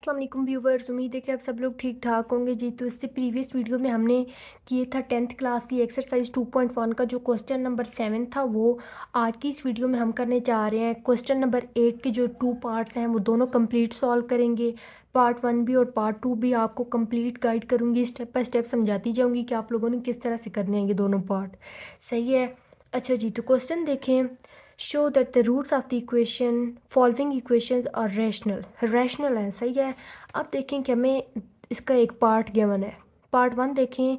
अस्सलाम वालेकुम व्यूवर्स, उम्मीद है कि आप सब लोग ठीक ठाक होंगे जी। तो इससे प्रीवियस वीडियो में हमने किए था 10th क्लास की एक्सरसाइज 2.1 का जो क्वेश्चन नंबर 7 था, वो आज की इस वीडियो में हम करने जा रहे हैं। क्वेश्चन नंबर 8 के जो 2 पार्ट्स हैं वो दोनों कंप्लीट सॉल्व करेंगे। पार्ट 1 भी और पार्ट 2 भी आपको कंप्लीट गाइड करूँगी, स्टेप बाय स्टेप समझाती जाऊँगी कि आप लोगों ने किस तरह से करने हैं ये दोनों पार्ट। सही है। अच्छा जी, तो क्वेश्चन देखें। Show that the roots of the equation following equations are rational है। सही है। अब देखें कि हमें इसका एक पार्ट गिवन है। पार्ट 1 देखें।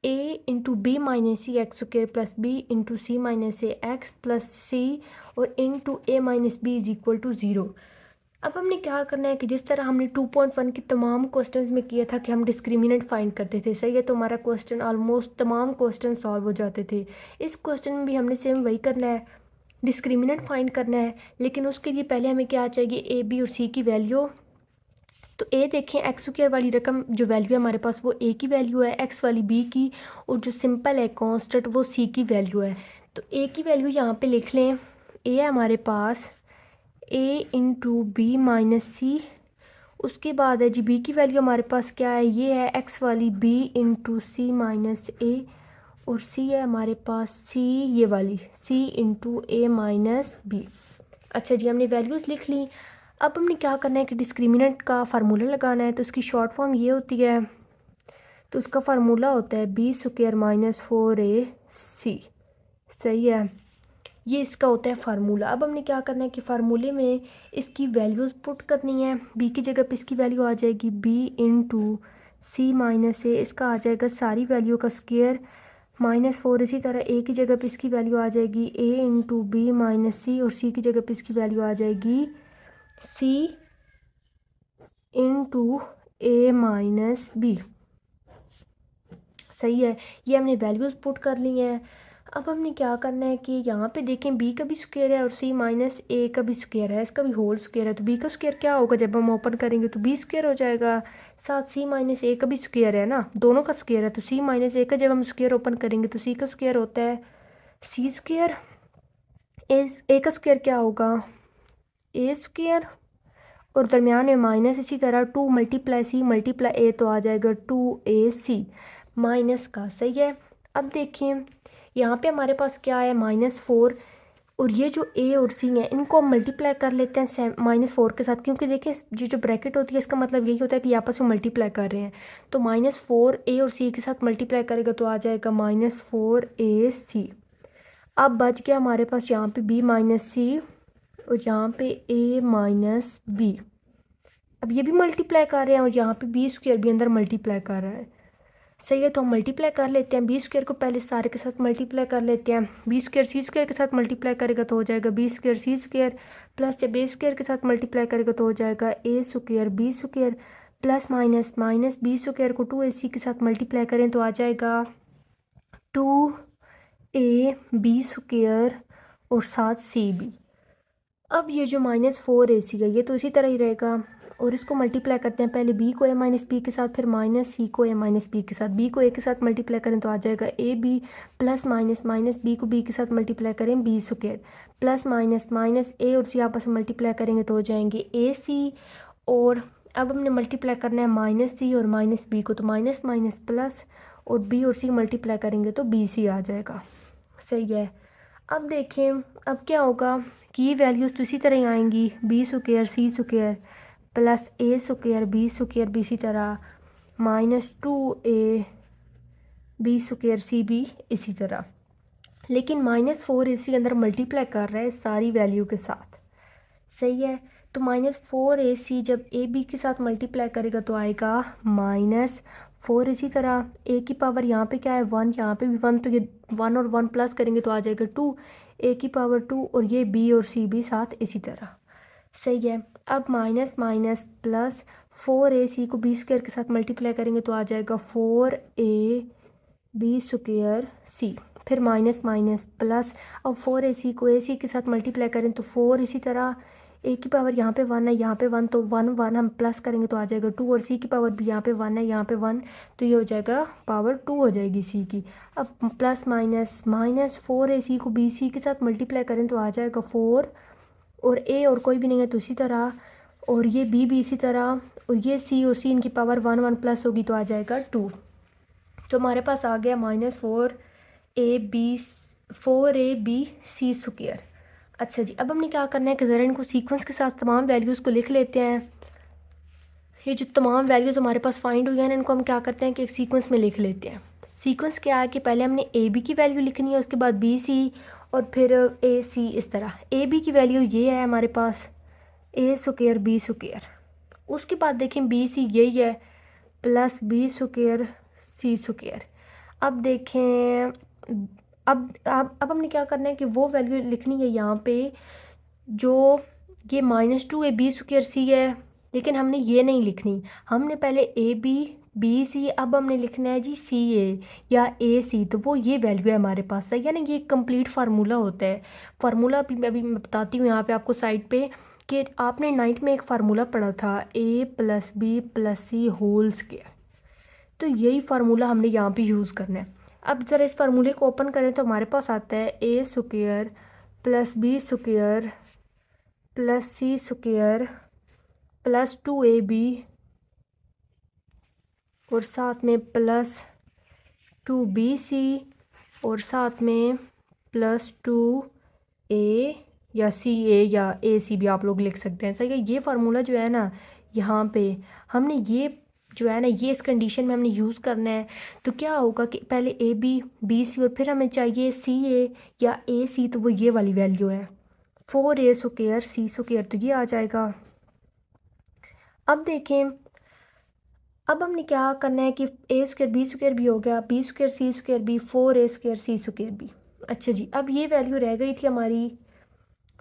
a into B minus C X square plus B into C minus A X plus C और into A minus B is equal to 0। अब हमने क्या करना है कि जिस तरह हमने 2.1 के तमाम क्वेश्चंस में किया था कि हम डिस्क्रिमिनेंट फाइंड करते थे। सही है। तो हमारा क्वेश्चन ऑलमोस्ट तमाम क्वेश्चन सॉल्व हो जाते थे। इस क्वेश्चन में भी हमने सेम वही करना है, डिस्क्रिमिनेंट फाइंड करना है। लेकिन उसके लिए पहले हमें क्या चाहिए, ए बी और सी की वैल्यू। तो ए देखें, एक्स स्क्वायर वाली रकम जो वैल्यू है हमारे पास वो ए की वैल्यू है, एक्स वाली बी की, और जो सिंपल है कांस्टेंट वो सी की वैल्यू है। तो ए की वैल्यू यहाँ पे लिख लें। ए है हमारे पास ए इंटू बी माइनस सी। उसके बाद है जी बी की वैल्यू हमारे पास क्या है, ये है एक्स वाली बी इंटू सी माइनस ए, और सी है हमारे पास सी ये वाली सी इंटू ए माइनस बी। अच्छा जी, हमने वैल्यूज़ लिख ली। अब हमने क्या करना है कि डिस्क्रिमिनेंट का फार्मूला लगाना है। तो उसकी शॉर्ट फॉर्म ये होती है, तो उसका फार्मूला होता है बी स्क्वायर माइनस 4ac। सही है। ये इसका होता है फार्मूला। अब हमने क्या करना है कि फार्मूले में इसकी वैल्यूज़ पुट करनी है। बी की जगह पे इसकी वैल्यू आ जाएगी बी इंटू सी माइनस ए, इसका आ जाएगा सारी वैल्यू का स्क्वायर माइनस 4। इसी तरह ए की जगह पे इसकी वैल्यू आ जाएगी ए इंटू बी माइनस सी, और सी की जगह पे इसकी वैल्यू आ जाएगी सी इंटू ए माइनस बी। सही है। ये हमने वैल्यूज़ पुट कर ली हैं। अब हमने क्या करना है कि यहाँ पे देखें बी का भी स्क्वायर है और सी माइनस ए का भी स्क्वायर है, इसका भी होल स्क्वायर है। तो बी का स्क्वायर क्या होगा, जब हम ओपन करेंगे तो बी स्क्वायर हो जाएगा। साथ सी माइनस ए का भी स्क्वायर है ना, दोनों का स्क्वायर है। तो सी माइनस ए का जब हम स्क्वायर ओपन करेंगे तो सी का स्क्वायर होता है सी स्क्वायर। ए का स्क्वायर क्या होगा, ए स्क्वायर, और दरमियान में माइनस। इसी तरह 2 मल्टीप्लाई सी मल्टीप्लाई ए तो आ जाएगा 2ac माइनस का। सही है। अब देखें यहाँ पे हमारे पास क्या है, -4, और ये जो ए और सी है इनको हम मल्टीप्लाई कर लेते हैं -4 के साथ, क्योंकि देखें ये जो ब्रैकेट होती है इसका मतलब यही होता है कि ये आपस में मल्टीप्लाई कर रहे हैं। तो -4 ए और सी के साथ मल्टीप्लाई करेगा तो आ जाएगा -4ac। अब बच गया हमारे पास यहाँ पे b माइनस सी और यहाँ पे a माइनस बी। अब ये भी मल्टीप्लाई कर रहे हैं और यहाँ पे बी स्क्वायर भी अंदर मल्टीप्लाई कर रहा है। सही है। तो हम मल्टीप्लाई कर लेते हैं, बी स्क्वायर को पहले सारे के साथ मल्टीप्लाई कर लेते हैं। बी स्क्वायर सी स्क्वायर के साथ मल्टीप्लाई करेगा तो हो जाएगा बी स्क्वायर सी स्क्वायर, प्लस जब ए स्क्वायर के साथ मल्टीप्लाई करेगा तो हो जाएगा A square B square, plus minus minus B square को 2ac के साथ मल्टीप्लाई करें तो आ जाएगा 2ab स्क्वायर और साथ सी बी। अब ये जो -4ac है ये तो इसी तरह ही रहेगा, और इसको मल्टीप्लाई करते हैं पहले b को a माइनस बी के साथ, फिर माइनस सी को a माइनस बी के साथ। b को a के साथ मल्टीप्लाई करें तो आ जाएगा a b, plus minus minus b को b के साथ मल्टीप्लाई करें b square, plus minus minus a और c आपस में मल्टीप्लाई करेंगे तो हो जाएंगे ए सी। और अब हमने मल्टीप्लाई करना है माइनस सी और माइनस बी को, तो माइनस माइनस प्लस, और b और c मल्टीप्लाई करेंगे तो बी सी आ जाएगा। सही है। अब देखें अब क्या होगा कि ये वैल्यूज़ तो इसी तरह ही आएंगी, बी स्क्वायर सी स्क्वायर प्लस ए स्क्वायर बी स्क्वायर भी इसी तरह, -2a बी स्क्वायर सी भी इसी तरह। लेकिन -4ac अंदर मल्टीप्लाई कर रहा है सारी वैल्यू के साथ। सही है। तो -4ac जब ए बी के साथ मल्टीप्लाई करेगा तो आएगा -4। इसी तरह ए की पावर यहाँ पे क्या है 1, यहाँ पे भी 1, तो ये 1 और 1 प्लस करेंगे तो आ जाएगा 2, ए की पावर 2, और ये बी और सी भी साथ इसी तरह। सही है। अब माइनस माइनस प्लस 4ac को बी स्क्वायर के साथ मल्टीप्लाई करेंगे तो आ जाएगा 4ab स्क्वायर सी, फिर माइनस माइनस प्लस, अब 4ac को ac के साथ मल्टीप्लाई करें तो 4, इसी तरह ए की पावर यहाँ पे 1 है यहाँ पे 1, तो 1 1 हम प्लस करेंगे तो आ जाएगा 2, और सी की पावर भी यहाँ पे 1 है यहाँ पे 1, तो ये हो जाएगा पावर 2 हो जाएगी सी की। अब प्लस माइनस माइनस 4ac को bc के साथ मल्टीप्लाई करें तो आ जाएगा 4, और ए और कोई भी नहीं है तो इसी तरह और ये बी भी इसी तरह, और ये सी और सी इनकी पावर 1 प्लस होगी तो आ जाएगा 2। तो हमारे पास आ गया -4ab सी स्क्वायर। अच्छा जी, अब हमने क्या करना है कि ज़रा इनको सीक्वेंस के साथ तमाम वैल्यूज़ को लिख लेते हैं। ये जो तमाम वैल्यूज़ हमारे पास फाइंड हुई हैं ना, इनको हम क्या करते हैं कि एक सीक्वेंस में लिख लेते हैं। सीक्वेंस क्या है कि पहले हमने ए बी की वैल्यू लिखनी है, उसके बाद बी सी, और फिर ए सी। इस तरह ए बी की वैल्यू ये है हमारे पास ए स्क्वायर बी स्क्वायर। उसके बाद देखें बी सी यही है प्लस बी स्क्वायर सी स्क्वायर। अब देखें, अब हमने क्या करना है कि वो वैल्यू लिखनी है यहाँ पे जो ये -2ab² है, लेकिन हमने ये नहीं लिखनी। हमने पहले ए बी बी सी, अब हमने लिखना है जी सी ए या ए सी। तो वो ये वैल्यू है हमारे पास, सही है ना। ये एक कंप्लीट फार्मूला होता है। फार्मूला अभी मैं बताती हूँ यहाँ पे आपको साइड पे, कि आपने 9th में एक फार्मूला पढ़ा था a+b+c होल स्क्वायर। तो यही फार्मूला हमने यहाँ पे यूज़ करना है। अब ज़रा इस फार्मूले को ओपन करें तो हमारे पास आता है a² + b² + c² + 2ab और साथ में +2bc और साथ में +2a या ca या ac भी आप लोग लिख सकते हैं, सही है। ये फार्मूला जो है ना, यहाँ पे हमने ये जो है ना, ये इस कंडीशन में हमने यूज़ करना है। तो क्या होगा कि पहले ए बी बी सी, और फिर हमें चाहिए सी ए या ए सी। तो वो ये वाली वैल्यू है 4a² c²। तो ये आ जाएगा। अब देखें, अब हमने क्या करना है कि a² b² भी हो गया, b² c² भी, 4a² c² भी। अच्छा जी, अब ये वैल्यू रह गई थी हमारी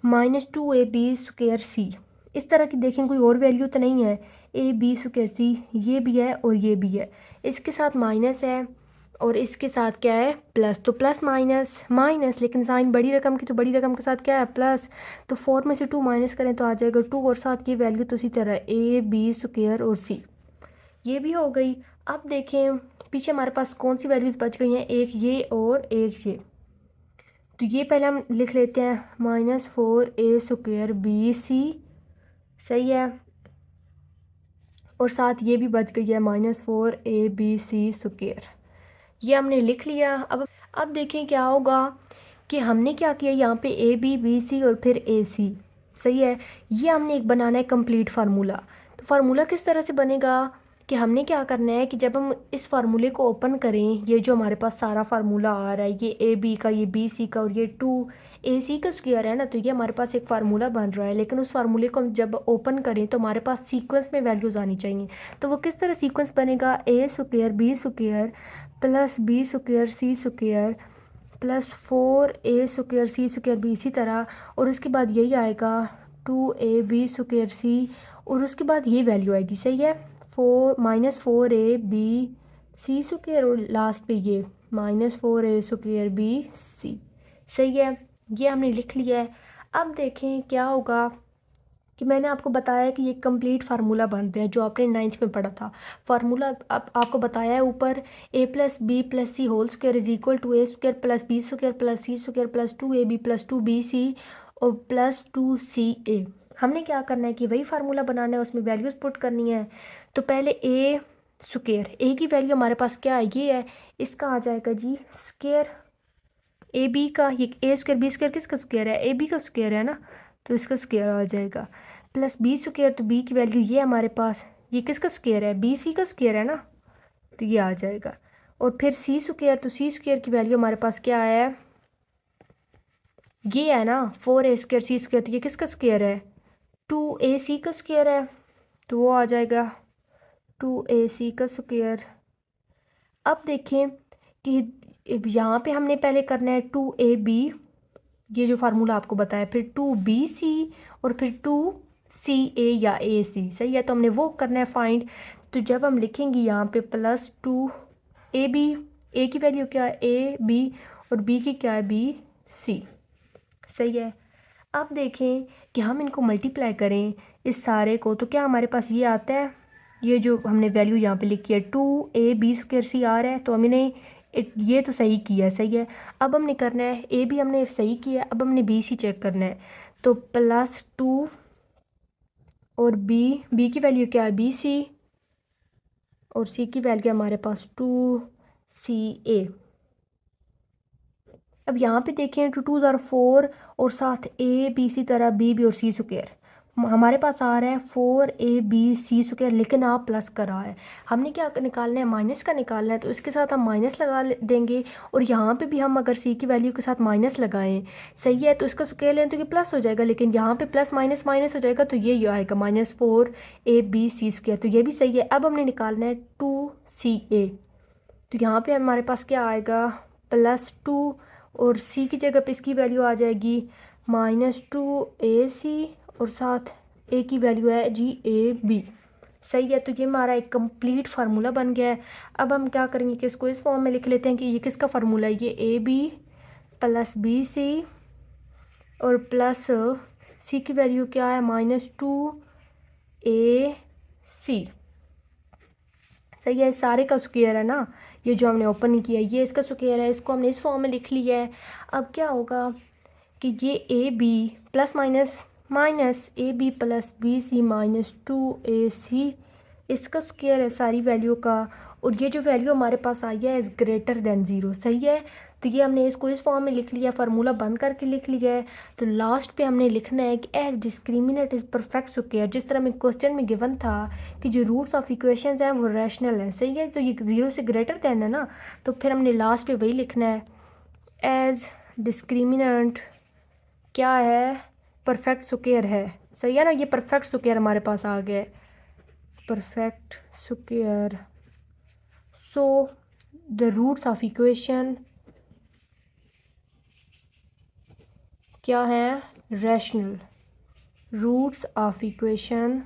-2ab²c। इस तरह की देखें कोई और वैल्यू तो नहीं है। ab²c ये भी है और ये भी है, इसके साथ माइनस है और इसके साथ क्या है प्लस। तो प्लस माइनस माइनस, लेकिन साइन बड़ी रकम की, तो बड़ी रकम के साथ क्या है प्लस। तो 4 में से 2 माइनस करें तो आ जाएगा 2, और साथ ये वैल्यू तो इसी तरह ab² और c ये भी हो गई। अब देखें पीछे हमारे पास कौन सी वैल्यूज़ बच गई हैं, एक ये और एक ये। तो ये पहले हम लिख लेते हैं -4a² bc, सही है। और साथ ये भी बच गई है -4abc²। ये हमने लिख लिया। अब देखें क्या होगा कि हमने क्या किया, यहाँ पे ए बी बी सी और फिर ए सी, सही है। ये हमने एक बनाना है कंप्लीट फार्मूला। तो फार्मूला किस तरह से बनेगा कि हमने क्या करना है कि जब हम इस फार्मूले को ओपन करें, ये जो हमारे पास सारा फार्मूला आ रहा है, ये ए बी का, ये बी सी का और ये 2ac का स्क्वायर है ना, तो ये हमारे पास एक फार्मूला बन रहा है। लेकिन उस फार्मूले को हम जब ओपन करें तो हमारे पास सीक्वेंस में वैल्यूज़ आनी चाहिए। तो वो किस तरह सीक्वेंस बनेगा, a² b² + b² c² +4a² c² भी इसी तरह, और उसके बाद यही आएगा 2ab² c, और उसके बाद ये वैल्यू आएगी, सही है, -4ab और लास्ट पे ये -4a² bc, सही है। ये हमने लिख लिया है। अब देखें क्या होगा कि मैंने आपको बताया कि ये कंप्लीट फार्मूला बनते हैं जो आपने 9th में पढ़ा था। फार्मूला अब आपको बताया है ऊपर, a+b+c² = a² + b² + c² + 2ab + 2bc और +2ca। हमने क्या करना है कि वही फार्मूला बनाना है, उसमें वैल्यूज़ पुट करनी है। तो पहले a की वैल्यू हमारे पास क्या है, ये है, इसका आ जाएगा जी स्क्वायर ए बी का। ये a² b² किसका स्क्वायर है, ए बी का स्क्वायर है ना, तो इसका स्क्वायर आ जाएगा प्लस b²। तो b की वैल्यू ये हमारे पास, ये किसका स्क्वायर है, बी सी का स्क्वायर है ना, तो ये आ जाएगा। और फिर c², तो c² की वैल्यू हमारे पास क्या है, ये है ना 4a² c²। तो ये किसका स्क्वायर है, 2ac का स्क्वायर है, तो वो आ जाएगा 2ac का स्क्वायर। अब देखें कि यहाँ पे हमने पहले करना है 2ab, ये जो फार्मूला आपको बताया, फिर 2bc और फिर 2ca या ac, सही है। तो हमने वो करना है फाइंड। तो जब हम लिखेंगे यहाँ पे +2ab, a की वैल्यू क्या है ab और b की क्या है bc, सही है। अब देखें कि हम इनको मल्टीप्लाई करें इस सारे को, तो क्या हमारे पास ये आता है, ये जो हमने वैल्यू यहाँ पे लिखी है 2ab² c आ रहा है, तो हमने ये तो सही किया है, सही है। अब हमने करना है ए भी हमने सही किया है, अब हमने बी सी चेक करना है। तो +2 और बी की वैल्यू क्या है बी सी, और सी की वैल्यू है हमारे पास 2CA। अब यहाँ पे देखें 2 2 4 और साथ ए बी इसी तरह बी और सी स्क्वायर हमारे पास आ रहा है 4AB C², लेकिन आप प्लस कर रहा है। हमने क्या निकालना है, माइनस का निकालना है, तो इसके साथ हम माइनस लगा देंगे। और यहाँ पे भी हम अगर सी की वैल्यू के साथ माइनस लगाएं, सही है, तो इसका स्क्वायर लें तो ये प्लस हो जाएगा, लेकिन यहाँ पे प्लस माइनस माइनस हो जाएगा, तो ये आएगा -4ABC²। तो ये भी सही है। अब हमने निकालना है 2CA, तो यहाँ पे हमारे पास क्या आएगा +2, और सी की जगह पे इसकी वैल्यू आ जाएगी -2AC, और साथ ए की वैल्यू है जी AB। सही है, तो ये हमारा एक कंप्लीट फार्मूला बन गया है। अब हम क्या करेंगे कि इसको इस फॉर्म में लिख लेते हैं कि ये किसका फार्मूला है, ये AB + BC और प्लस सी की वैल्यू क्या है -2AC। सही है, सारे का स्क्वायर है ना, ये जो हमने ओपन किया है ये इसका स्क्वायर है, इसको हमने इस फॉर्म में लिख लिया है। अब क्या होगा कि ये AB plus minus minus AB + BC -2AC, इसका स्क्वायर है सारी वैल्यू का, और ये जो वैल्यू हमारे पास आई है इज़ ग्रेटर देन 0। सही है, तो ये हमने इसको इस फॉर्म में लिख लिया, फार्मूला बंद करके लिख लिया है। तो लास्ट पे हमने लिखना है कि as discriminant is perfect square, जिस तरह में क्वेश्चन में गिवन था कि जो रूट्स ऑफ इक्वेशंस हैं वो रैशनल है। सही है, तो ये 0 से ग्रेटर देन है ना, तो फिर हमने लास्ट पे वही लिखना है, एज डिस्क्रिमिनेंट क्या है, परफेक्ट स्क्वायर है। सही है ना, ये परफेक्ट स्क्वायर हमारे पास आ गया है, perfect square. So the roots of equation क्या है, रैशनल, रूट्स ऑफ इक्वेशन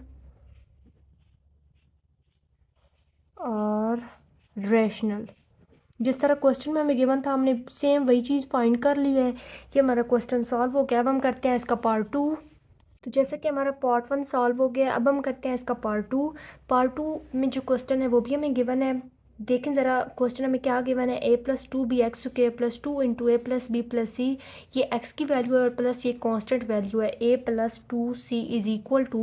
और रैशनल। जिस तरह क्वेश्चन में हमें गिवन था हमने सेम वही चीज़ फाइंड कर ली है। ये हमारा क्वेश्चन सॉल्व हो गया। अब हम करते हैं इसका पार्ट 2। तो जैसे कि हमारा पार्ट 1 सॉल्व हो गया, अब हम करते हैं इसका पार्ट 2। पार्ट 2 में जो क्वेश्चन है वो भी हमें गिवन है। देखें ज़रा क्वेश्चन हमें क्या गिवन है, a+2bx² +2 × a + b + c, ये x की वैल्यू है और प्लस ये कांस्टेंट वैल्यू है a + 2c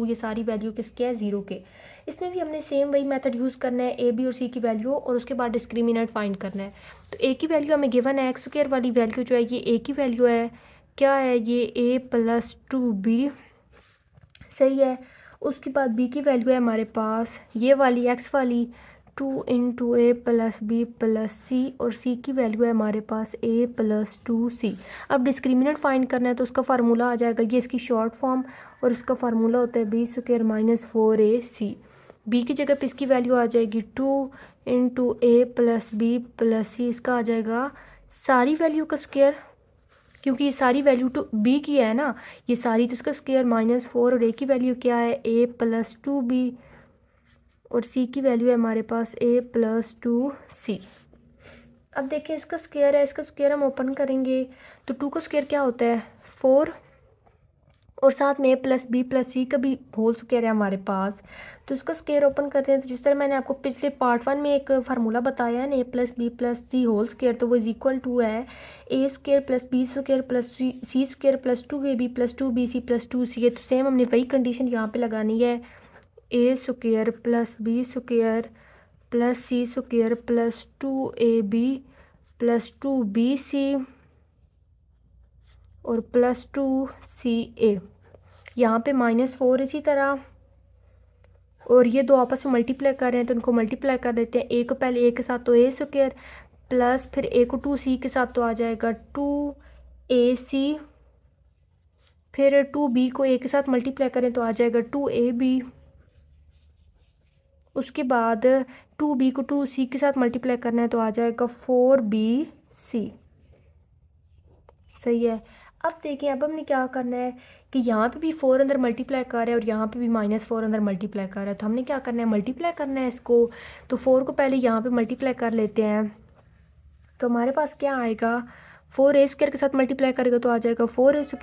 = ये सारी वैल्यू किसके है, 0 के। इसमें भी हमने सेम वही मेथड यूज़ करना है, a b और c की वैल्यू और उसके बाद डिस्क्रिमिनेंट फाइंड करना है। तो a की वैल्यू हमें गिवन है, x² वाली वैल्यू जो है ये a की वैल्यू है, क्या है ये a + 2b। सही है, उसके बाद b की वैल्यू है हमारे पास ये वाली x वाली 2 × a + b + c, और c की वैल्यू है हमारे पास a + 2c। अब डिस्क्रिमिनेंट फाइंड करना है तो उसका फार्मूला आ जाएगा, ये इसकी शॉर्ट फॉर्म, और इसका फार्मूला होता है b² - 4ac। b की जगह पे इसकी वैल्यू आ जाएगी 2 × a + b + c, इसका आ जाएगा सारी वैल्यू का स्क्वायर, क्योंकि ये सारी वैल्यू टू बी की है ना, ये सारी, तो इसका स्क्वायर -4, और ए की वैल्यू क्या है a + 2b, और सी की वैल्यू है हमारे पास a + 2c। अब देखिए इसका स्क्वायर है, इसका स्क्वायर हम ओपन करेंगे तो 2 का स्क्वायर क्या होता है 4, और साथ में a + b + c का भी होल स्क्वायर है हमारे पास। तो इसका स्क्वायर ओपन करते हैं, तो जिस तरह मैंने आपको पिछले पार्ट 1 में एक फार्मूला बताया है ना, a + b + c whole square, तो वो = है a² + b² + c² + 2ab + 2bc + 2ca। तो सेम हमने वही कंडीशन यहाँ पे लगानी है, a² + b² + c² + 2ab + 2bc और +2ca। यहाँ पे -4 इसी तरह, और ये दो आपस में मल्टीप्लाई कर रहे हैं तो उनको मल्टीप्लाई कर देते हैं। ए को पहले a के साथ तो a² प्लस फिर a को 2c के साथ तो आ जाएगा 2ac, फिर 2b को a के साथ मल्टीप्लाई करें तो आ जाएगा 2ab, उसके बाद 2b को 2c के साथ मल्टीप्लाई करना है तो आ जाएगा 4bc। सही है, अब देखिए अब हमने क्या करना है कि यहाँ पे भी 4 अंदर मल्टीप्लाई कर रहा है और यहाँ पे भी -4 अंदर मल्टीप्लाई कर रहा है, तो हमने क्या करना है मल्टीप्लाई करना है इसको। तो 4 को पहले यहाँ पे मल्टीप्लाई कर लेते हैं, तो हमारे पास क्या आएगा 4a² के साथ मल्टीप्लाई करेगा तो आ जाएगा 4a² +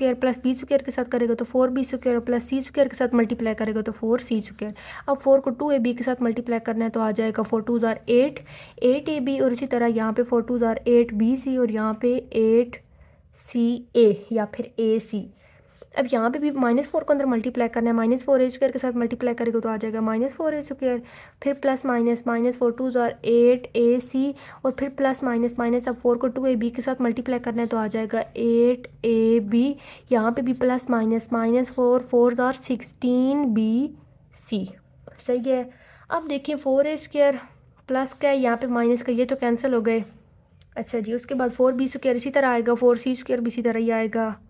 b² के साथ करेगा तो 4b² + c² के साथ मल्टीप्लाई करेगा तो 4c²। अब 4 को 2ab के साथ मल्टीप्लाई करना है तो आ जाएगा 4 2 = 8, 8ab, और इसी तरह यहाँ पे 4 2 = 8bc और यहाँ पे 8ca या फिर ac। अब यहाँ पे भी -4 को अंदर मल्टीप्लाई करना है, -4a² के साथ मल्टीप्लाई करेगा तो आ जाएगा -4a², फिर प्लस माइनस -4 2 ज़ार 8ac, और फिर प्लस माइनस माइनस, अब 4 को 2ab के साथ मल्टीप्लाई करना है तो आ जाएगा 8ab। यहाँ पे भी प्लस माइनस -4 4 ज़ार 16bc। सही है। अब देखिए 4a² प्लस का है, यहाँ पे माइनस का, ये तो कैंसिल हो गए। अच्छा जी, उसके बाद 4b² इसी तरह आएगा, 4c² भी इसी तरह ही आएगा।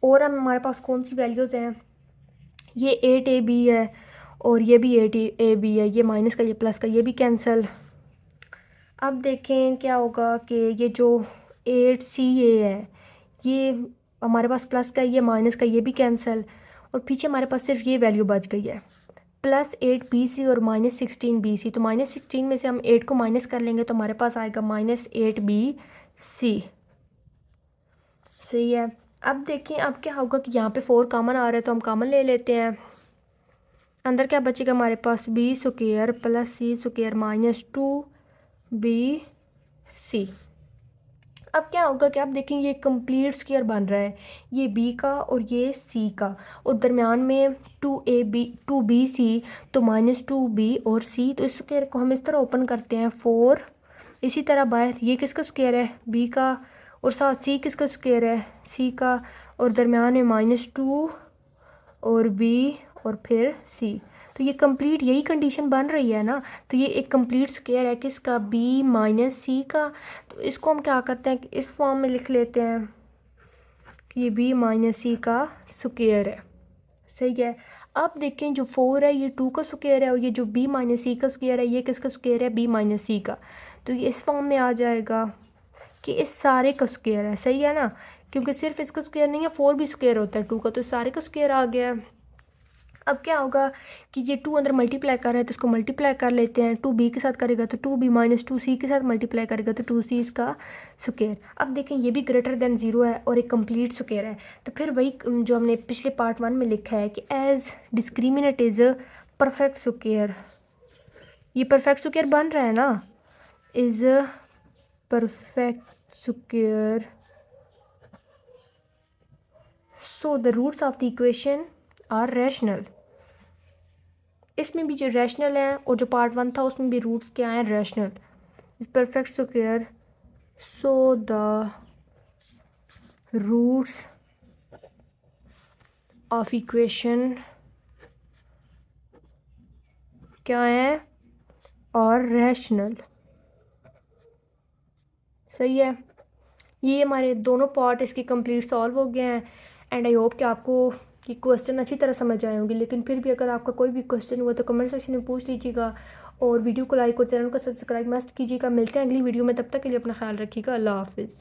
और हम हमारे पास कौन सी वैल्यूज़ हैं, ये 8ab है और ये भी 8ab है, ये माइनस का ये प्लस का ये भी कैंसिल। अब देखें क्या होगा कि ये जो 8ca है ये हमारे पास प्लस का, ये माइनस का ये भी कैंसिल, और पीछे हमारे पास सिर्फ ये वैल्यू बच गई है +8bc और -16bc। तो -16 में से हम 8 को माइनस कर लेंगे तो हमारे पास आएगा -8bc। सही है। अब देखिए अब क्या होगा कि यहाँ पे 4 कॉमन आ रहा है तो हम कॉमन ले लेते हैं। अंदर क्या बचेगा हमारे पास b² + c² -2bc। अब क्या होगा कि आप देखेंगे ये कंप्लीट स्क्वायर बन रहा है, ये b का और ये c का, और दरमियान में 2bc, तो -2b और c, तो इस स्क्वायर को हम इस तरह ओपन करते हैं 4, इसी तरह बाहर ये किसका स्क्वायर है b का, और साथ c किसका स्क्वायर है c का, और दरमियान में -2 और b और फिर c। तो ये कंप्लीट यही कंडीशन बन रही है ना, तो ये एक कंप्लीट स्क्वायर है किसका b - c का। तो इसको हम क्या करते हैं कि इस फॉर्म में लिख लेते हैं कि ये b - c का स्क्वायर है। सही है। अब देखें जो 4 है ये 2 का स्क्वायर है, और ये जो b - c का स्क्वायर है ये किसका स्क्वायर है b - c का। तो ये इस फॉर्म में आ जाएगा कि इस सारे का स्क्वायर है। सही है ना, क्योंकि सिर्फ इसका स्क्वायर नहीं है, 4 भी स्क्वायर होता है 2 का, तो सारे का स्क्वायर आ गया। अब क्या होगा कि ये 2 अंदर मल्टीप्लाई कर रहे हैं तो इसको मल्टीप्लाई कर लेते हैं, 2b के साथ करेगा तो 2b - 2c के साथ मल्टीप्लाई करेगा तो 2c इसका स्क्वायर। अब देखें ये भी ग्रेटर देन 0 है और एक कंप्लीट स्क्वायर है, तो फिर वही जो हमने पिछले पार्ट 1 में लिखा है कि as discriminate is perfect square. ये परफेक्ट स्क्वायर बन रहा है ना, is perfect square, so the roots of the equation are rational. इसमें भी जो रैशनल है और जो पार्ट 1 था उसमें भी रूट्स क्या हैं रैशनल। इस perfect square, so the roots of equation क्या हैं और रैशनल। सही है। ये हमारे दोनों पार्ट इसके कंप्लीट सॉल्व हो गए हैं, एंड आई होप कि आपको ये क्वेश्चन अच्छी तरह समझ आए होंगे। लेकिन फिर भी अगर आपका कोई भी क्वेश्चन हुआ तो कमेंट सेक्शन में पूछ लीजिएगा, और वीडियो को लाइक और चैनल को सब्सक्राइब मस्ट कीजिएगा। मिलते हैं अगली वीडियो में, तब तक के लिए अपना ख्याल रखिएगा। अल्लाह हाफिज़।